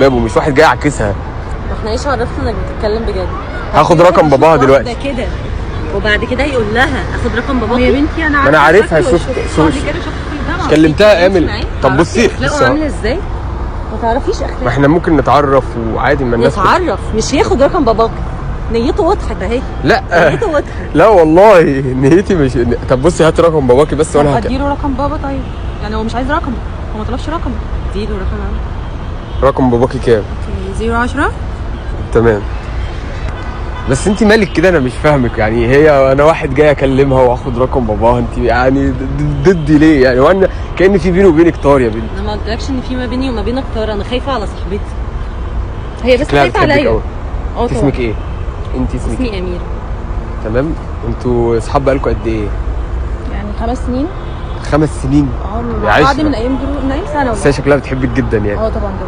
بابه مش واحد جاي يعكسها. ما احنا ايش عرفنا انك بتتكلم بجد؟ هاخد رقم باباها دلوقتي. ده كده وبعد كده يقول لها اخد رقم باباكي. يا بنتي انا عارفها. شفت كلمتها امل. طب بصي اخلاقه عامله ازاي؟ ما تعرفيش اخلاقه. ما احنا ممكن نتعرف وعادي ما الناس نتعرف مش ياخد رقم باباكي. نيته واضحه اهي. لا نيته واضحه. لا والله نيتي مش. طب بصي هات رقم باباكي بس وانا اديله رقم بابا. طيب يعني هو مش عايز رقم، هو ما طلبش رقم. اديله رقم باباكي كام؟ اوكي 010. تمام. بس انت مالك كده؟ انا مش فاهمك يعني. هي انا واحد جاي اكلمها واخد رقم باباها، انت يعني ضدي ليه يعني؟ وانا كأن في بيني وبينك طار يا بنت. انا ما قلتلكش ان في ما بيني وما بينك طار. انا خايفه على صاحبتي. هي بس خايفه عليا. انت اسمك ايه؟ انت اسمك اسمي اميره. تمام. انتوا اصحاب بقالكوا قد ايه؟ يعني 5 سنين. 5 سنين؟ مع بعض من ايام ثانوي. بس هي شكلها بتحبك جدا يعني. طبعا ده